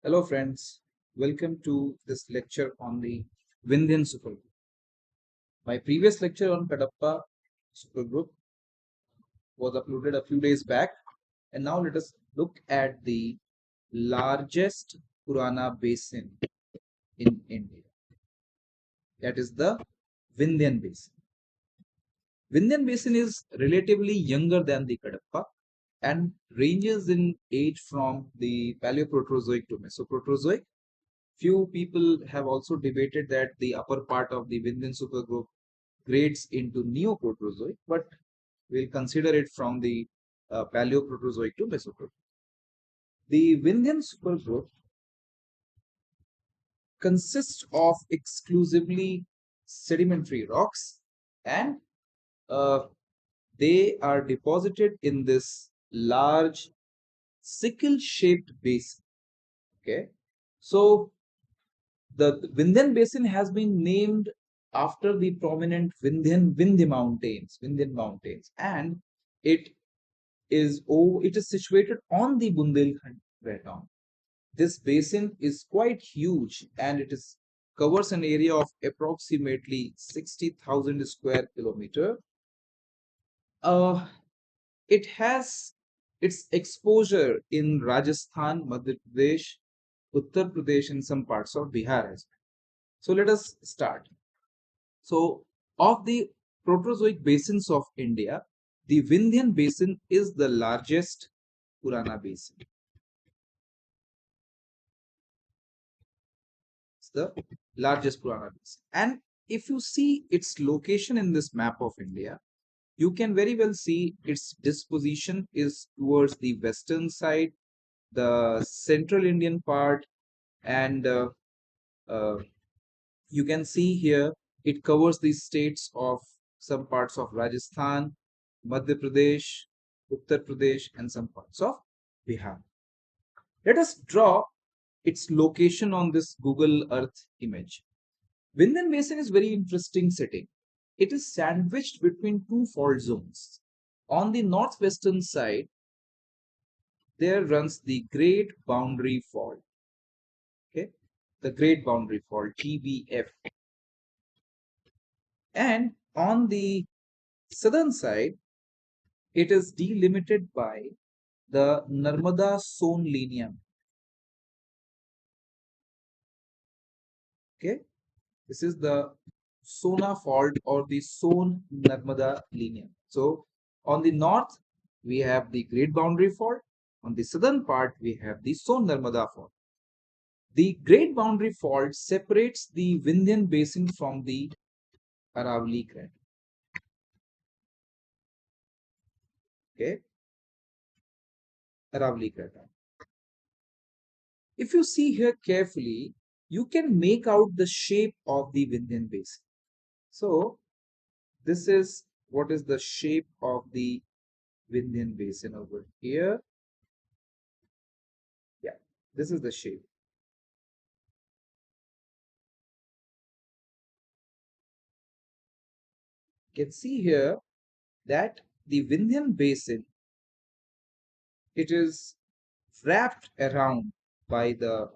Hello friends, welcome to this lecture on the Vindhyan supergroup. My previous lecture on Kadapa supergroup was uploaded a few days back, and now let us look at the largest Purana basin in India, that is the Vindhyan basin. Vindhyan basin is relatively younger than the Kadapa and ranges in age from the Paleoproterozoic to Mesoproterozoic. Few people have also debated that the upper part of the Vindhyan supergroup grades into Neoproterozoic, but we'll consider it from the Paleoproterozoic to Mesoproterozoic. The Vindhyan supergroup consists of exclusively sedimentary rocks, and uh, they are deposited in this large sickle-shaped basin. Okay, so the Vindhyan basin has been named after the prominent Vindhyan Mountains, and it it is situated on the Bundelkhand Craton. This basin is quite huge, and it is covers an area of approximately 60,000 square kilometer. Uh, it has its exposure in Rajasthan, Madhya Pradesh, Uttar Pradesh, and some parts of Bihar as well. So let us start. So, of the Proterozoic basins of India, the Vindhyan basin is the largest Purana basin. It's the largest Purana basin. And if you see its location in this map of India, you can very well see its disposition is towards the western side, the central Indian part, and uh, you can see here it covers the states of some parts of Rajasthan, Madhya Pradesh, Uttar Pradesh, and some parts of Bihar. Let us draw its location on this Google Earth image. Vindhyan Basin is very interesting setting. It is sandwiched between two fault zones. On the northwestern side, there runs the Great Boundary Fault. Okay, the Great Boundary Fault (GBF), and on the southern side, it is delimited by the Narmada Son lineam. Okay, this is the Sona fault or the Son Narmada lineam. So on the north, we have the Great Boundary Fault. On the southern part, we have the Son Narmada fault. The Great Boundary Fault separates the Vindhyan Basin from the Aravalli Craton. Okay, Aravalli Craton. If you see here carefully, you can make out the shape of the Vindhyan Basin. So this is what is the shape of the Vindhyan Basin over here. Yeah, this is the shape. You can see here that the Vindhyan Basin, it is wrapped around by the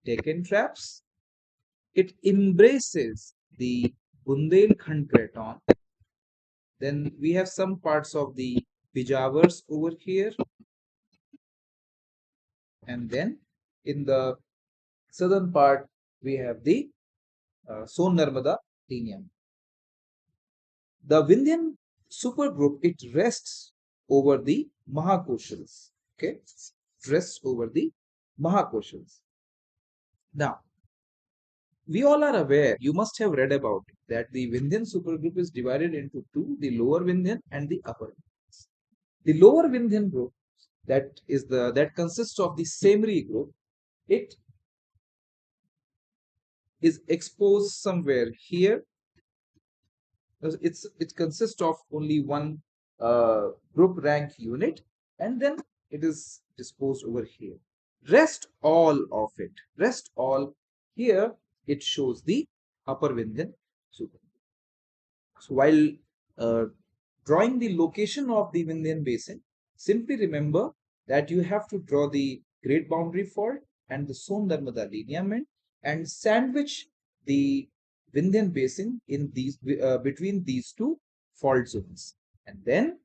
Deccan Traps. It embraces the Bundelkhand Craton. Then we have some parts of the Bijavars over here, and then in the southern part we have the Son Narmada lineam. The Vindhyan supergroup, it rests over the Mahakoshals. Okay, rests over the Mahakoshals. Now, we all are aware, you must have read about it, that the Vindhyan supergroup is divided into two, the lower Vindhyan and the upper Vindhyan. The lower Vindhyan group, that consists of the Semri group, it is exposed somewhere here. It consists of only one group rank unit, and then it is disposed over here. Rest all here, it shows the upper Vindhyan super. So while uh, drawing the location of the Vindhyan basin, simply remember that you have to draw the Great Boundary Fault and the Son-Narmada lineament and sandwich the Vindhyan basin in these between these two fault zones. And then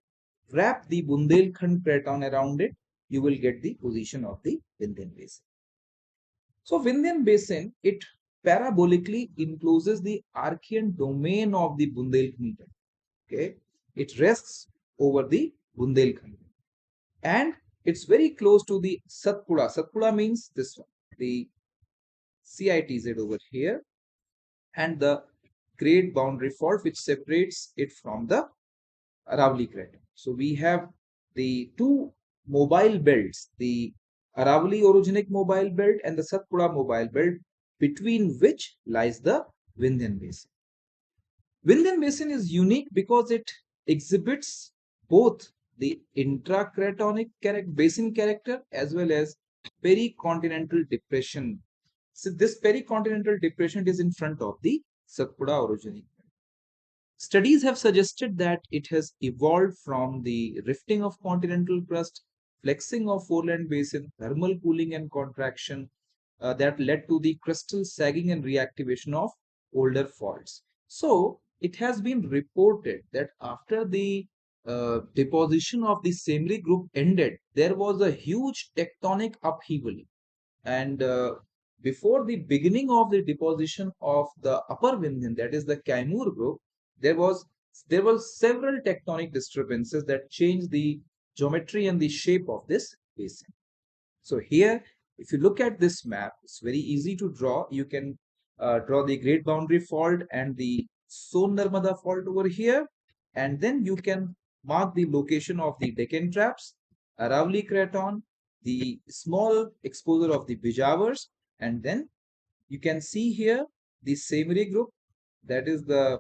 wrap the Bundelkhand craton around it, you will get the position of the Vindhyan basin. So Vindhyan basin, it parabolically encloses the Archean domain of the Bundelkhand. Okay, it rests over the Bundelkhand, and it's very close to the Satpura. Satpura means this one, the CITZ over here, and the Great Boundary Fault which separates it from the Aravali Craton. So we have the two mobile belts, the Aravali orogenic mobile belt and the Satpura mobile belt, between which lies the Vindhyan basin. Vindhyan basin is unique because it exhibits both the intracratonic basin character as well as pericontinental depression. So this pericontinental depression is in front of the Satpura orogenic. Studies have suggested that it has evolved from the rifting of continental crust, flexing of foreland basin, thermal cooling and contraction that led to the crustal sagging and reactivation of older faults. So it has been reported that after the deposition of the Semri group ended, there was a huge tectonic upheaval, and before the beginning of the deposition of the upper Vindhyan, that is the Kaimur group, there was there were several tectonic disturbances that changed the geometry and the shape of this basin. So here, if you look at this map, it's very easy to draw. You can draw the Great Boundary Fault and the Son-Narmada Fault over here, and then you can mark the location of the Deccan Traps, Aravali Craton, the small exposure of the Bijavars, and then you can see here the Semri group, that is the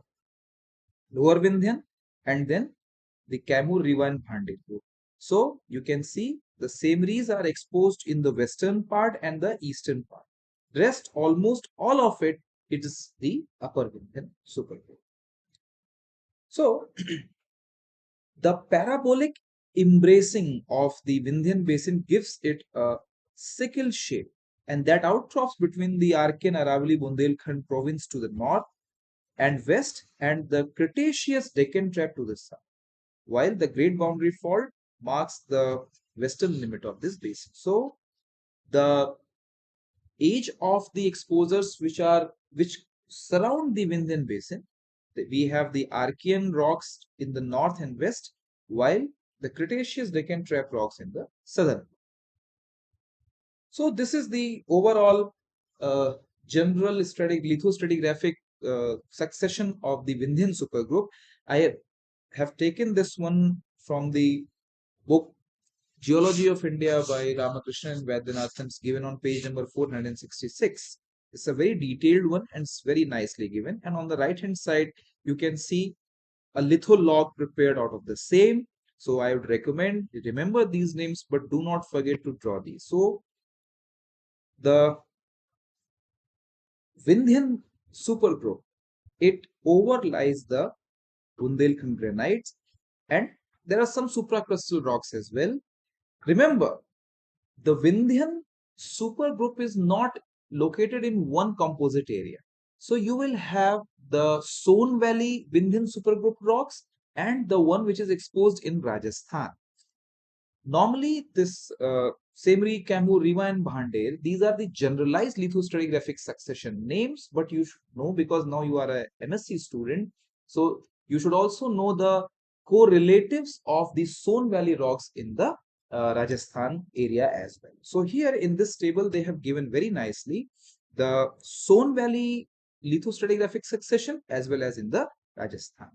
Lower Vindhyan, and then the Kamur Riva and Bhande group. So you can see the Semris are exposed in the western part and the eastern part. Rest, almost all of it, it is the upper Vindhyan supergroup. So the parabolic embracing of the Vindhyan basin gives it a sickle shape, and that outcrops between the Archean Aravali Bundelkhand province to the north and west and the Cretaceous Deccan Trap to the south, while the Great Boundary Fault marks the western limit of this basin. So the age of the exposures which surround the Vindhyan basin, we have the Archean rocks in the north and west, while the Cretaceous Deccan Trap rocks in the southern. So this is the overall general lithostratigraphic succession of the Vindhyan supergroup. I have taken this one from the book Geology of India by Ramakrishnan and Vaidyanathan. It's given on page number 466. It's a very detailed one and it's very nicely given. And on the right hand side, you can see a litholog prepared out of the same. So I would recommend remember these names, but do not forget to draw these. So the Vindhyan supergroup, it overlies the Bundelkhand granites, and there are some supracrustal rocks as well. Remember, the Vindhyan supergroup is not located in one composite area. So you will have the Son Valley Vindhyan supergroup rocks and the one which is exposed in Rajasthan. Normally, this Semri, Kamur, Riva, and Bhandir, these are the generalized lithostratigraphic succession names, but you should know because now you are a MSc student. So you should also know the correlatives of the Son Valley rocks in the Rajasthan area as well. So here in this table, they have given very nicely the Son Valley lithostratigraphic succession as well as in the Rajasthan.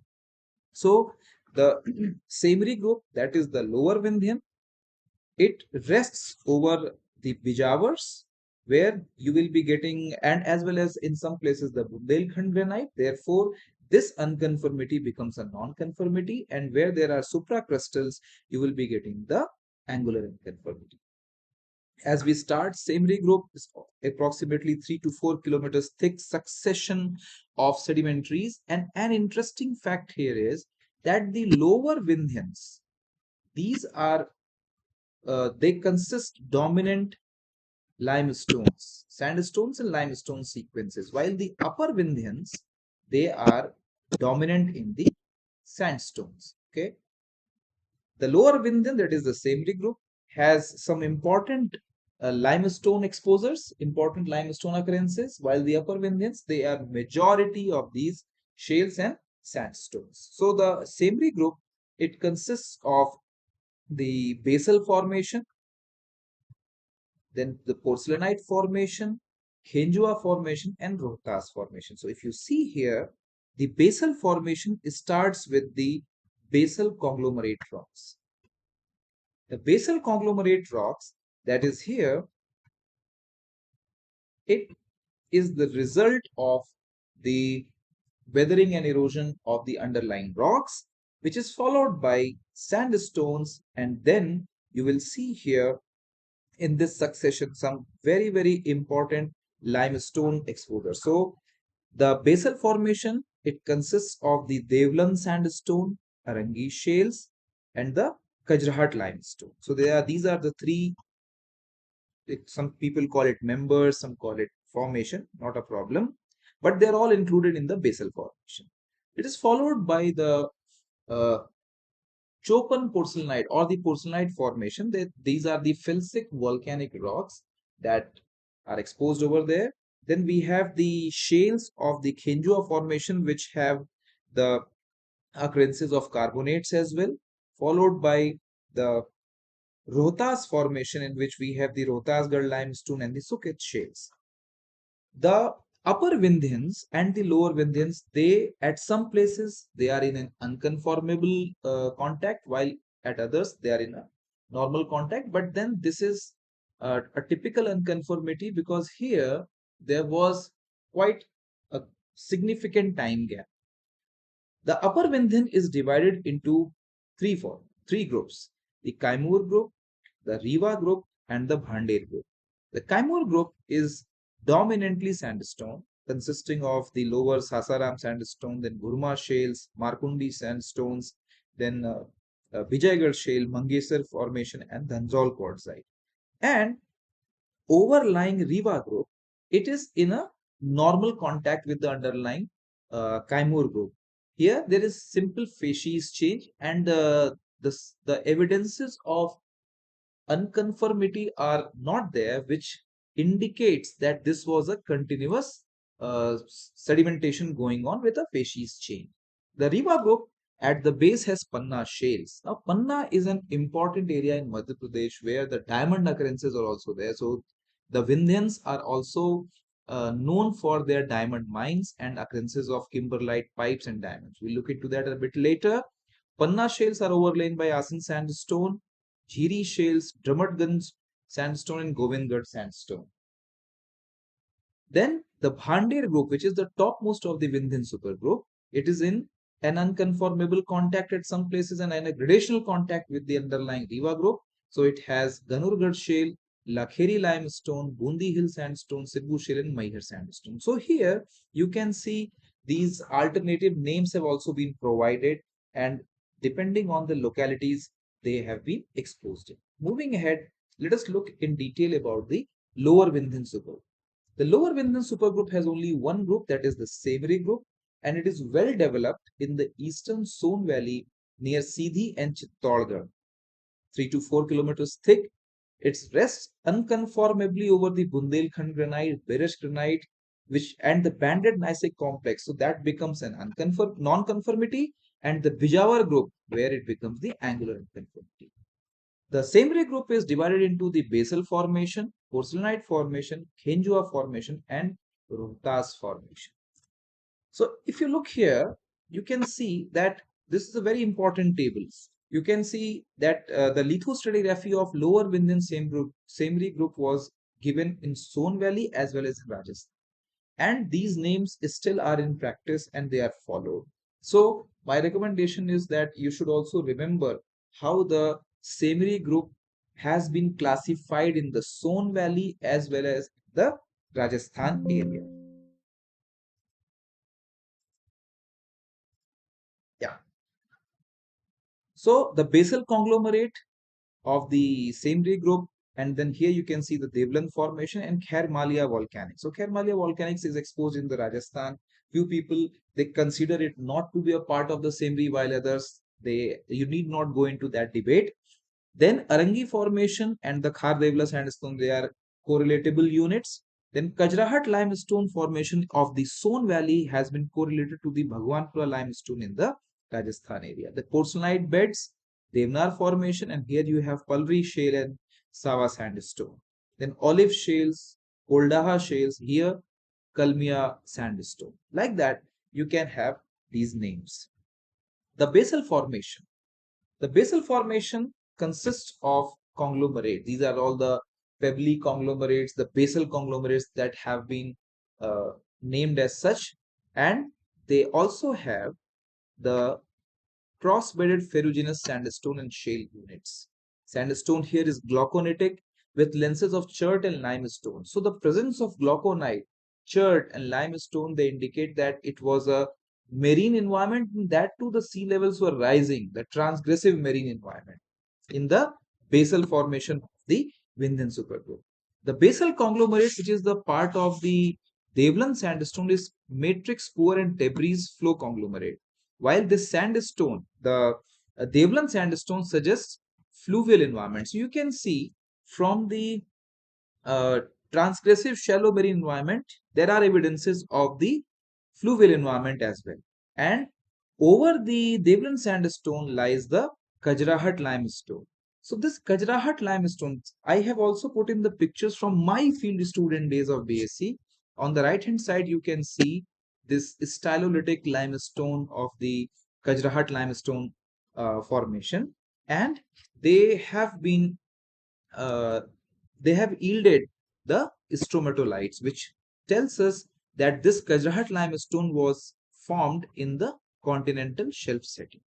So the Semri group, that is the lower Vindhyan, it rests over the Bijavars, where you will be getting, and as well as in some places, the Bundelkhand granite. Therefore, this unconformity becomes a non-conformity, and where there are supracrustals, you will be getting the angular unconformity. As we start, Semri group is approximately 3 to 4 kilometers thick succession of sedimentaries. And an interesting fact here is that the lower Vindhyans, these are they consist dominant limestones, sandstones and limestone sequences, while the upper Vindhyans, they are dominant in the sandstones. Okay. The lower Vindhyan, that is the Semri group, has some important limestone exposures, important limestone occurrences, while the upper Vindhyans, they are majority of these shales and sandstones. So the Semri group, it consists of the basal formation, then the porcelainite formation, Khenjua formation, and Rohtas formation. So if you see here, the basal formation starts with the basal conglomerate rocks. The basal conglomerate rocks that is here, it is the result of the weathering and erosion of the underlying rocks, which is followed by sandstones, and then you will see here in this succession some very important limestone exposure. So the basal formation, it consists of the Devlan sandstone, Arangi shales, and the Kajrahat limestone. So these are the three. Some people call it members, some call it formation, not a problem, but they're all included in the basal formation. It is followed by the uh, Chopin porcelainite or the porcelainite formation. These are the felsic volcanic rocks that are exposed over there. Then we have the shales of the Khenjua formation, which have the occurrences of carbonates as well, followed by the Rohtas formation, in which we have the Rohtasgarh limestone and the Sukhet shales. The upper Vindhyans and the lower Vindhyans, they at some places they are in an unconformable contact, while at others they are in a normal contact. But then this is a typical unconformity, because here there was quite a significant time gap. The upper Vindhyan is divided into three groups: the Kaimur group, the Riva group, and the Bhandir group. The Kaimur group is dominantly sandstone, consisting of the lower Sasaram sandstone, then Gurma shales, Markundi sandstones, then Vijaygarh shale, Mangesar formation, and Dhanjol quartzite. And overlying Riva group, it is in a normal contact with the underlying Kaimur group. Here, there is simple facies change, and the evidences of unconformity are not there, which indicates that this was a continuous sedimentation going on with a facies change. The Riva group at the base has Panna shales. Now, Panna is an important area in Madhya Pradesh where the diamond occurrences are also there. So, the Vindhyans are also known for their diamond mines and occurrences of kimberlite pipes and diamonds. We'll look into that a bit later. Panna shales are overlain by Asin sandstone, Jhiri shales, Dramatganj sandstone, and Govindgarh sandstone. Then the Bhandir group, which is the topmost of the Vindhyan supergroup, it is in an unconformable contact at some places and a gradational contact with the underlying Riva group. So it has Ganurgarh shale, Lakheri limestone, Bundi hill sandstone, Sirbu shale, and Maihar sandstone. So here you can see these alternative names have also been provided, and depending on the localities, they have been exposed in. Moving ahead, let us look in detail about the lower Vindhyan supergroup. The lower Vindhyan supergroup has only one group, that is the Semri group, and it is well developed in the eastern Son Valley near Sidhi and Chittorgarh, 3 to 4 kilometers thick. It rests unconformably over the Bundelkhand granite, Beresh granite, which and the banded gneissic complex. So that becomes an non-conformity, and the Bijawar group where it becomes the angular unconformity. The Semre group is divided into the basal formation, porcelainite formation, Khenjua formation, and Rohtas formation. So if you look here, you can see that this is a very important table. You can see that the lithostratigraphy of lower Vindhyan Semri group was given in Son Valley as well as Rajasthan. And these names still are in practice and they are followed. So my recommendation is that you should also remember how the Semri group has been classified in the Son Valley as well as the Rajasthan area. Yeah. So the basal conglomerate of the Semri group And then here you can see the Devlan Formation and Khair Malia Volcanics. So Khair Malia Volcanics is exposed in the Rajasthan. Few people, they consider it not to be a part of the Simri, while others, you need not go into that debate. Then Arangi Formation and the Khar Devla Sandstone, they are correlatable units. Then Kajrahat Limestone Formation of the Son Valley has been correlated to the Bhagwanpura Limestone in the Rajasthan area. The porcelainite beds, Devnar Formation, and here you have Palri Shale and Sawa Sandstone. Then olive shales, Koldaha shales, here Kalmia Sandstone. Like that, you can have these names. The Basal Formation. The basal formation consists of conglomerate. These are all the pebbly conglomerates, the basal conglomerates that have been named as such. And they also have the cross-bedded ferruginous sandstone and shale units. Sandstone here is glauconitic with lenses of chert and limestone. So the presence of glauconite, chert and limestone, they indicate that it was a marine environment, and that too the sea levels were rising, the transgressive marine environment in the basal formation of the Vindhyan supergroup. The basal conglomerate, which is the part of the Devlan sandstone, is matrix poor and debris flow conglomerate. While this sandstone, the Devlan sandstone, suggests fluvial environment. So you can see from the uh, transgressive shallow marine environment, there are evidences of the fluvial environment as well. And over the Devlan sandstone lies the Kajrahat limestone. So this Kajrahat limestone, I have also put in the pictures from my field student days of BSc. On the right hand side, you can see this stylolytic limestone of the Kajrahat limestone formation, and they have been uh, they have yielded the stromatolites, which tells us that this Kajrahat limestone was formed in the continental shelf setting.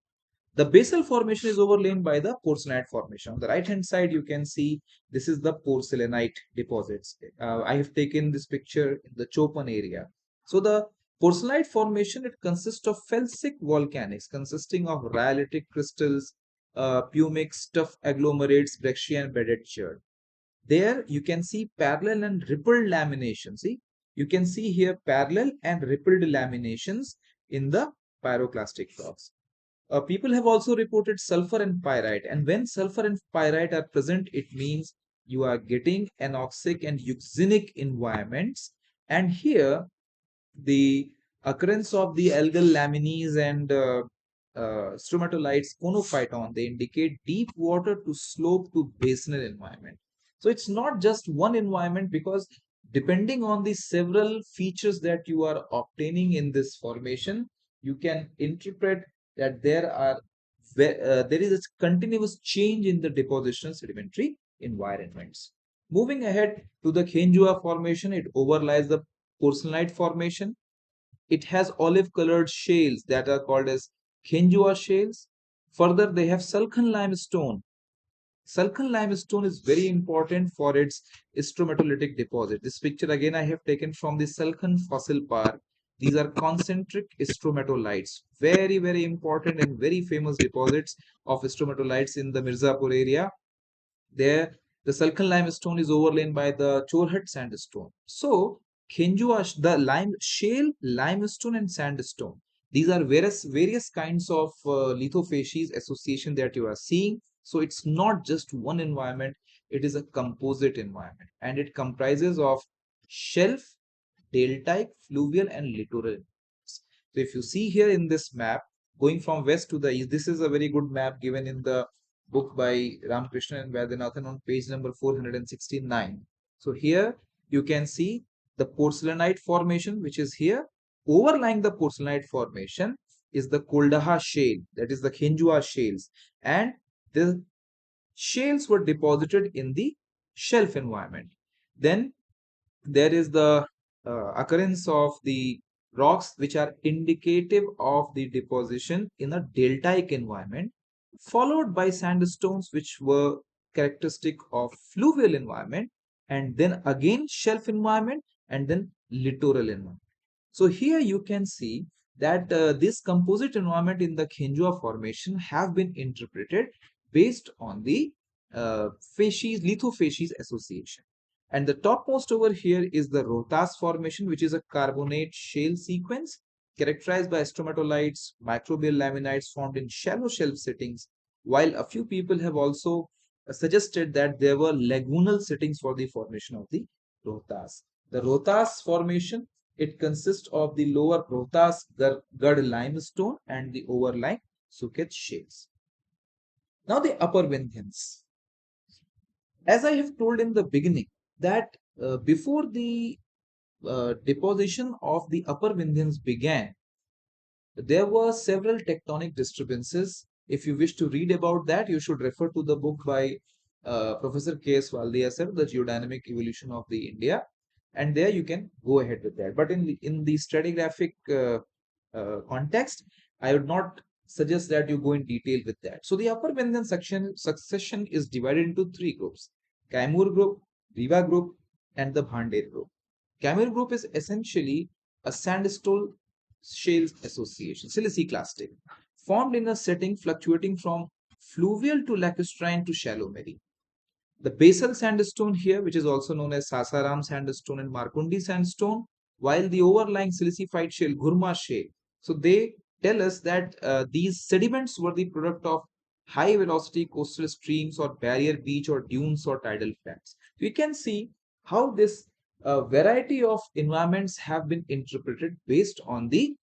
The basal formation is overlain by the porcelainite formation. On the right hand side, you can see this is the porcelainite deposits. I have taken this picture in the Chopan area. So the porcelainite formation, it consists of felsic volcanics consisting of rhyolitic crystals, pumic, tuff agglomerates, breccia and bedded chert. There you can see parallel and rippled lamination. See, you can see here parallel and rippled laminations in the pyroclastic rocks. People have also reported sulfur and pyrite, and when sulfur and pyrite are present, it means you are getting anoxic and euxinic environments. And here the occurrence of the algal lamines and stromatolites conophyton, they indicate deep water to slope to basinal environment. So it's not just one environment, because depending on the several features that you are obtaining in this formation, you can interpret that there is a continuous change in the depositional sedimentary environments. Moving ahead to the Khenjua formation, it overlies the porcelainite formation. It has olive colored shales that are called as Khenjua shales. Further, they have Salkhan limestone. Salkhan limestone is very important for its stromatolitic deposit. This picture again I have taken from the Salkhan fossil park. These are concentric stromatolites. Very, very important and very famous deposits of stromatolites in the Mirzapur area. There, the Salkhan limestone is overlain by the Chorhat sandstone. So, Khenjua, the shale, limestone, and sandstone. These are various kinds of lithofacies association that you are seeing. So, it's not just one environment; it is a composite environment, and it comprises of shelf, deltaic, fluvial, and littoral. So, if you see here in this map, going from west to the east, this is a very good map given in the book by Ramakrishna and Vaidyanathan on page number 469. So here you can see the porcelainite formation, which is here. Overlying the porcelainite formation is the Koldaha shale, that is the Khenjua shales, and the shales were deposited in the shelf environment. Then there is the occurrence of the rocks which are indicative of the deposition in a deltaic environment, followed by sandstones which were characteristic of fluvial environment, and then again shelf environment, and then littoral environment. So here you can see that this composite environment in the Khenjua formation have been interpreted based on the facies, lithofacies association. And the topmost over here is the Rohtas formation, which is a carbonate shale sequence characterized by stromatolites, microbial laminites formed in shallow shelf settings, while a few people have also suggested that there were lagoonal settings for the formation of the Rohtas. The Rohtas formation, it consists of the lower Rohtas Gad limestone and the overlying Suket shales. Now the upper Vindhyans. As I have told in the beginning, that before the deposition of the upper Vindhyans began, there were several tectonic disturbances. If you wish to read about that, you should refer to the book by Professor K.S. Valdia sir, The Geodynamic Evolution of the India, and there you can go ahead with that. But in the stratigraphic context, I would not suggest that you go in detail with that. So the upper Vindhyan succession is divided into three groups: Kaimur group, Riva group, and the Bhandir group. Kaimur group is essentially a sandstone shales association, siliciclastic, formed in a setting fluctuating from fluvial to lacustrine to shallow marine. The basal sandstone here, which is also known as Sasaram sandstone and Markundi sandstone, while the overlying silicified shale, Ghurma shale. So they tell us that these sediments were the product of high velocity coastal streams or barrier beach or dunes or tidal flats. We can see how this variety of environments have been interpreted based on the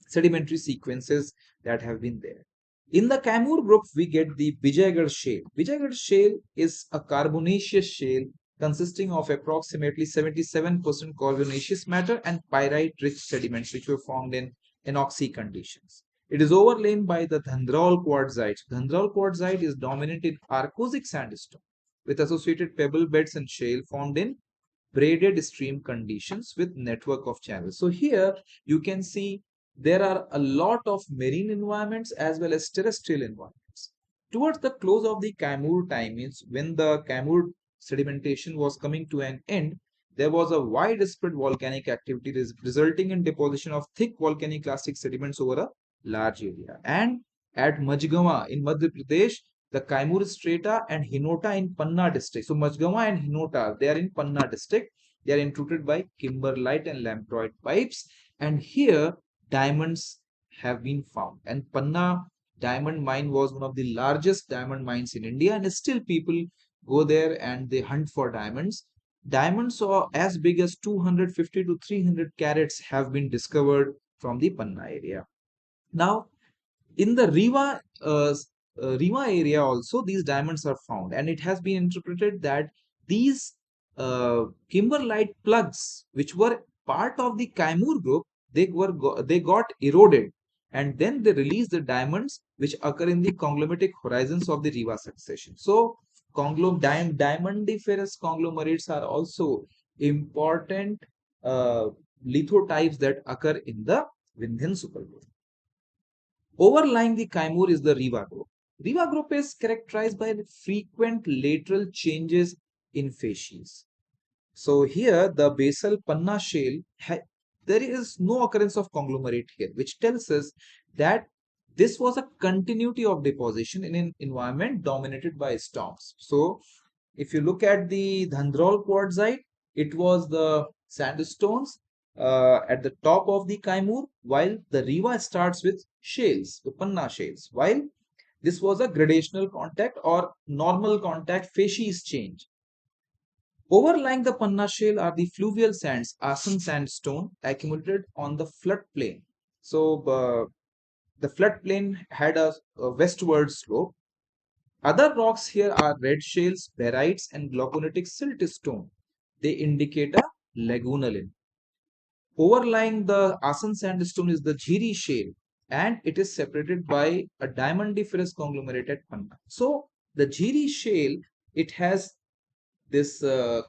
sedimentary sequences that have been there. In the Kaimur group, we get the Bijaygarh shale. Bijaygarh shale is a carbonaceous shale consisting of approximately 77% carbonaceous matter and pyrite-rich sediments which were formed in anoxy conditions. It is overlain by the Dhandraul quartzite. Dhandraul quartzite is dominant in Arcosic sandstone with associated pebble beds and shale formed in braided stream conditions with network of channels. So here you can see there are a lot of marine environments as well as terrestrial environments. Towards the close of the Kaimur time, means when the Kaimur sedimentation was coming to an end, there was a widespread volcanic activity resulting in deposition of thick volcanic clastic sediments over a large area. And at Majgawa in Madhya Pradesh, the Kaimur strata and Hinota in Panna district. So Majgawa and Hinota, they are in Panna district. They are intruded by kimberlite and lamproid pipes. And here diamonds have been found. And Panna diamond mine was one of the largest diamond mines in India, and still people go there and they hunt for diamonds. Diamonds are as big as 250 to 300 carats have been discovered from the Panna area. Now, in the Riva area also these diamonds are found, and it has been interpreted that these kimberlite plugs which were part of the Kaimur group, they got eroded, and then they release the diamonds which occur in the conglomeratic horizons of the Riva succession. So diamondiferous conglomerates are also important lithotypes that occur in the Vindhyan supergroup. Overlying the Kaimur is the Riva group. Riva group is characterized by frequent lateral changes in facies. So here the basal Panna shale, there is no occurrence of conglomerate here, which tells us that this was a continuity of deposition in an environment dominated by storms. So if you look at the Dhandraul quartzite, it was the sandstones at the top of the Kaimur, while the Riva starts with shales, the Panna shales, while this was a gradational contact or normal contact facies change. Overlying the Panna shale are the fluvial sands, Asan sandstone, accumulated on the floodplain. So the floodplain had a westward slope. Other rocks here are red shales, barites, and glauconitic siltstone. They indicate a lagoonal in. Overlying the Asan sandstone is the Jhiri shale, and it is separated by a diamondiferous conglomerate at Panna. So the Jhiri shale, it has this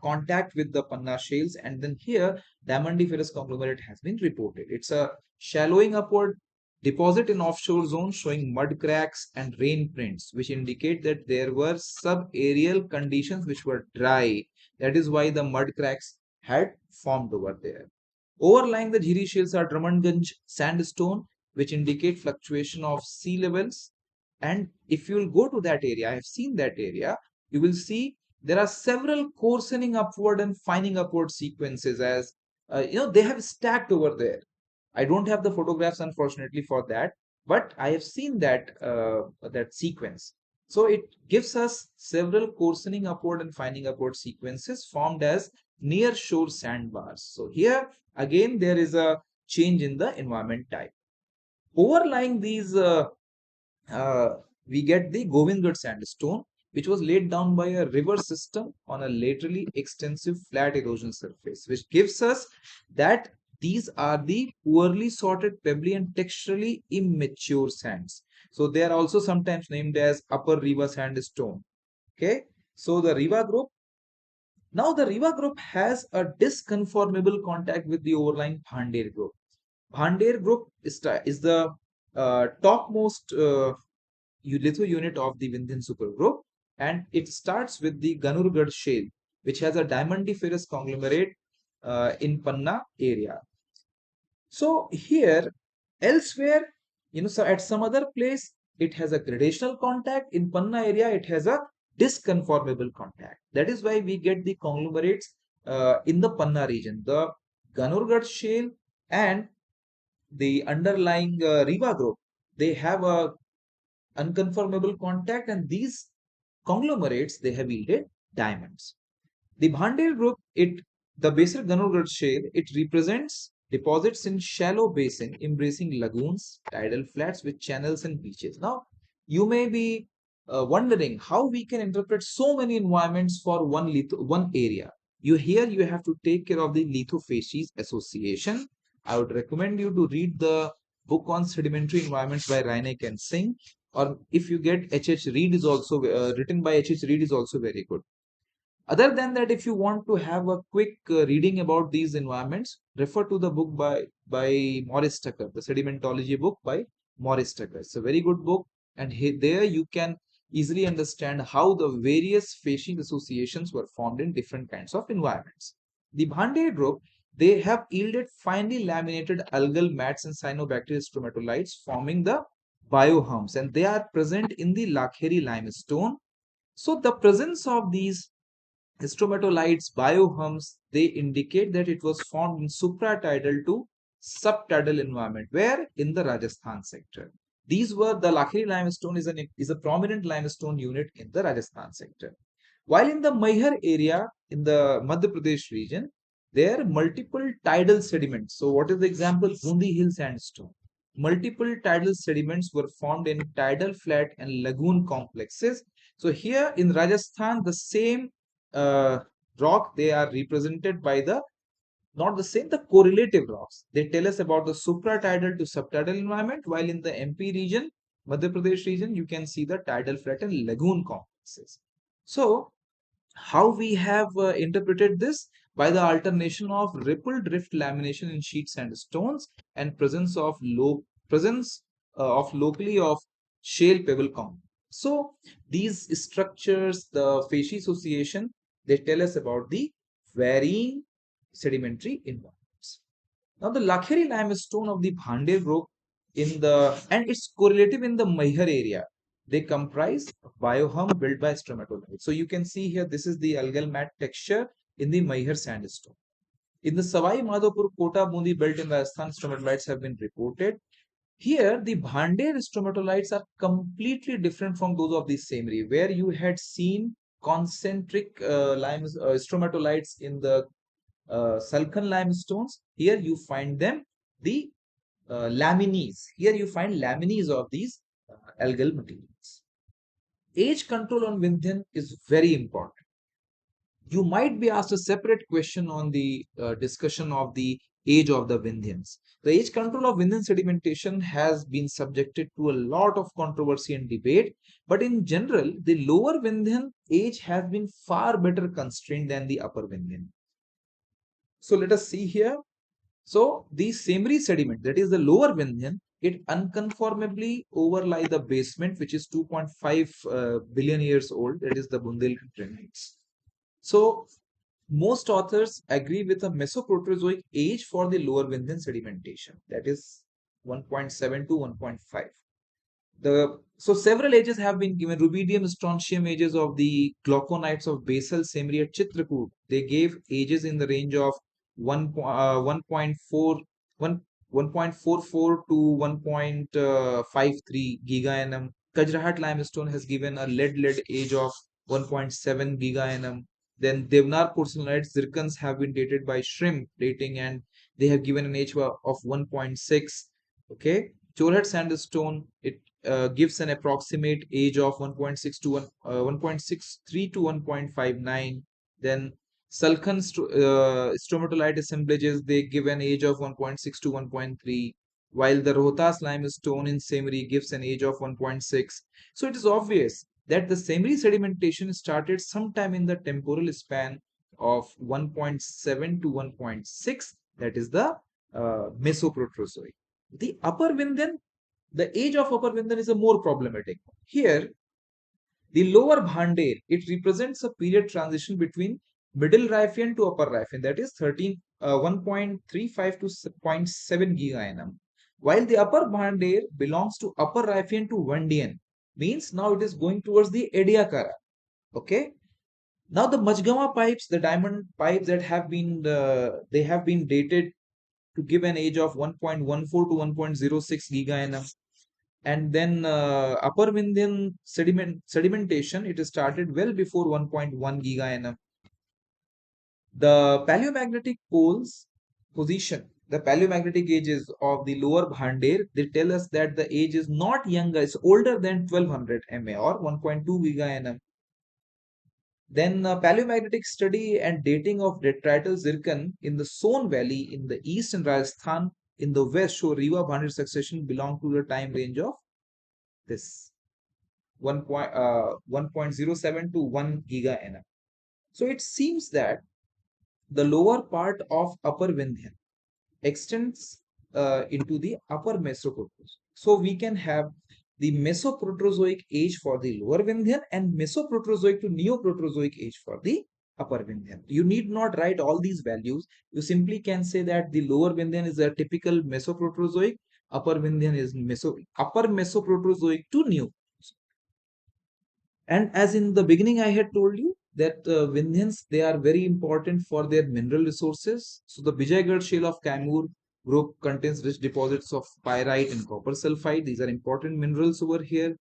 contact with the Panna shales, and then here diamondiferous conglomerate has been reported. It's a shallowing upward deposit in offshore zone showing mud cracks and rain prints, which indicate that there were subaerial conditions which were dry. That is why the mud cracks had formed over there. Overlying the Jhiri shales are Drummondganj sandstone, which indicate fluctuation of sea levels. And if you will go to that area, I have seen that area, you will see there are several coarsening upward and fining upward sequences as they have stacked over there. I don't have the photographs unfortunately for that, but I have seen that sequence. So it gives us several coarsening upward and fining upward sequences formed as near shore sandbars. So here again there is a change in the environment type. Overlying these uh, we get the Govindgarh sandstone, which was laid down by a river system on a laterally extensive flat erosion surface, which gives us that these are the poorly sorted, pebbly, and texturally immature sands. So they are also sometimes named as Upper Riva sandstone. Okay, so the Riva group. Now the Riva group has a disconformable contact with the overlying Bhandir group. Bhandir group is the topmost litho unit of the Vindhyan supergroup, and it starts with the Ganurgarh shale, which has a diamondiferous conglomerate in Panna area. So here, elsewhere, so at some other place, it has a gradational contact. In Panna area, it has a disconformable contact. That is why we get the conglomerates in the Panna region. The Ganurgarh shale and the underlying Riva group, they have a unconformable contact, and these conglomerates they have yielded diamonds. The Bhandir group, the basal Ganurgarh shale, it represents deposits in shallow basin embracing lagoons, tidal flats with channels and beaches. Now, you may be wondering how we can interpret so many environments for one area. You have to take care of the lithofacies association. I would recommend you to read the book on sedimentary environments by Reineck and Singh, or if you get H.H. Reed is also written by H.H. Reed is also very good. Other than that, if you want to have a quick reading about these environments, refer to the book by Maurice Tucker, the sedimentology book by Maurice Tucker. It's a very good book, and there you can easily understand how the various facies associations were formed in different kinds of environments. The Bhandir group, they have yielded finely laminated algal mats and cyanobacterial stromatolites forming the biohums, and they are present in the Lakheri limestone. So the presence of these stromatolites, biohums, they indicate that it was formed in supratidal to subtidal environment, where in the Rajasthan sector. These were the Lakheri limestone is a prominent limestone unit in the Rajasthan sector. While in the Maihar area in the Madhya Pradesh region, there are multiple tidal sediments. So what is the example? Bundi Hill sandstone. Multiple tidal sediments were formed in tidal flat and lagoon complexes. So here in Rajasthan, the same uh, rock, they are represented by the not the same, the correlative rocks. They tell us about the supratidal to subtidal environment, while in the MP region, Madhya Pradesh region, you can see the tidal flat and lagoon complexes. So how we have interpreted this? By the alternation of rippled rift lamination in sheet sandstones and presence of locally of shale pebble compound. So these structures, the facie association, they tell us about the varying sedimentary environments. Now the Lakheri limestone of the Bhandir group and its correlative in the Maihar area, they comprise biohum built by stromatolites. So you can see here, this is the algal mat texture in the Maihar sandstone. In the Savai Madhopur Kota Bundi belt in Rajasthan, stromatolites have been reported. Here, the Bhandir stromatolites are completely different from those of the Semri, where you had seen concentric stromatolites in the Salkhan limestones. Here you find them the lamines. Here you find lamines of these algal materials. Age control on Vindhyan is very important. You might be asked a separate question on the discussion of the age of the Vindhyans. The age control of Vindhyan sedimentation has been subjected to a lot of controversy and debate, but in general, the lower Vindhyan age has been far better constrained than the upper Vindhyan. So let us see here. So the Semri sediment, that is the lower Vindhyan, it unconformably overlie the basement, which is 2.5 billion years old. That is the Bundelkhand granites. So most authors agree with a Mesoproterozoic age for the lower Vindhyan sedimentation, that is 1.7 to 1.5. So several ages have been given. Rubidium strontium ages of the glauconites of Basal Semri at Chitrakoot. They gave ages in the range of 1.4 1.44 to 1.53 giga-nm. Kajrahat limestone has given a lead age of 1.7 giga-nm. Then Devnar porcelainite zircons have been dated by shrimp dating, and they have given an age of 1.6. Okay, Cholhat sandstone, it gives an approximate age of 1.6 to 1.63 to 1.59. Then Salkhan stromatolite assemblages, they give an age of 1.6 to 1.3, while the Rohtas limestone in Semri gives an age of 1.6. So it is obvious that the Semri sedimentation started sometime in the temporal span of 1.7 to 1.6, that is the Mesoproterozoic. The Upper Vindhyan, the age of Upper Vindhyan is a more problematic. Here, the Lower Bhandir, it represents a period transition between Middle Riphean to Upper Riphean, that is 1.35 to zero point 0.7 giga-nm. While the Upper Bhandir belongs to Upper Riphean to Vandian, means now it is going towards the Ediacara. Okay. Now the Majgama pipes, the diamond pipes that have been they have been dated to give an age of 1.14 to 1.06 giga-nm. And then Upper Vindhyan sedimentation, it started well before 1.1 giga-nm. The paleomagnetic poles position, the paleomagnetic ages of the Lower Bhandir, they tell us that the age is not younger, it's older than 1200 MA or 1.2 giga-nm. Then paleomagnetic study and dating of detrital zircon in the Son Valley in the east and Rajasthan in the west show Rewa Bhandir succession belong to the time range of this 1.07 to 1 giga-nm. So it seems that the lower part of Upper Vindhyan extends into the Upper Mesoproterozoic. So we can have the Mesoproterozoic age for the Lower Vindhyan and Mesoproterozoic to Neoproterozoic age for the Upper Vindhyan. You need not write all these values. You simply can say that the Lower Vindhyan is a typical Mesoproterozoic, Upper Vindhyan is Upper Mesoproterozoic to Neo. And as in the beginning, I had told you that Vindhyans, they are very important for their mineral resources. So the Bijaygarh shale of Kaimur group contains rich deposits of pyrite and copper sulfide. These are important minerals over here.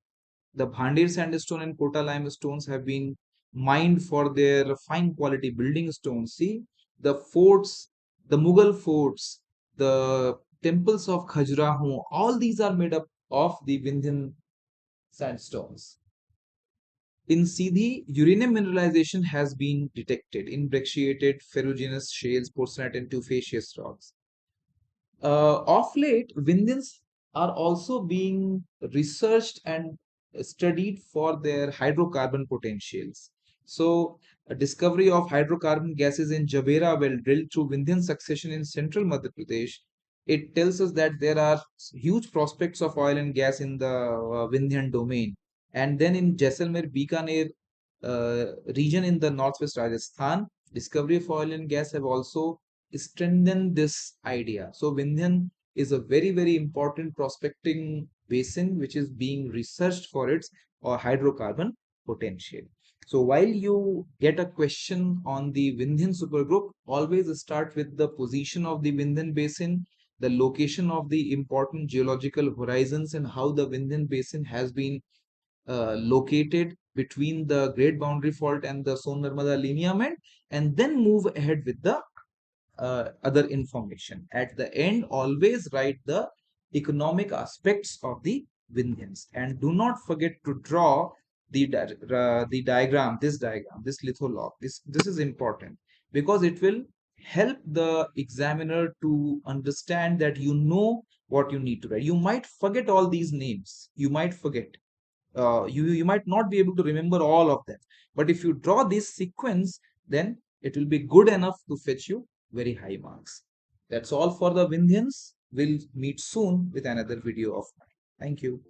The Bhandir sandstone and Kota limestones have been mined for their fine quality building stones. See, the forts, the Mughal forts, the temples of Khajuraho, all these are made up of the Vindhyan sandstones. In Sindhi, uranium mineralization has been detected in brecciated ferruginous shales, porcelainite, and tufaceous rocks. Of late, Vindhyans are also being researched and studied for their hydrocarbon potentials. So, a discovery of hydrocarbon gases in Jabera well drilled through Vindhyan succession in central Madhya Pradesh. It tells us that there are huge prospects of oil and gas in the Vindhyan domain. And then in Jaisalmer, Bikaner region in the northwest Rajasthan, discovery of oil and gas have also strengthen this idea. So Vindhyan is a very important prospecting basin which is being researched for its hydrocarbon potential. So while you get a question on the Vindhyan supergroup, always start with the position of the Vindhyan basin, the location of the important geological horizons, and how the Vindhyan basin has been located between the Great Boundary Fault and the Son Narmada lineament, and then move ahead with the other information. At the end, always write the economic aspects of the Vindhyans, and do not forget to draw the diagram, this litholog. This is important because it will help the examiner to understand that you know what you need to write. You might forget all these names. You might forget. You might not be able to remember all of them. But if you draw this sequence, then it will be good enough to fetch you very high marks. That's all for the Vindhyans. We'll meet soon with another video of mine. Thank you.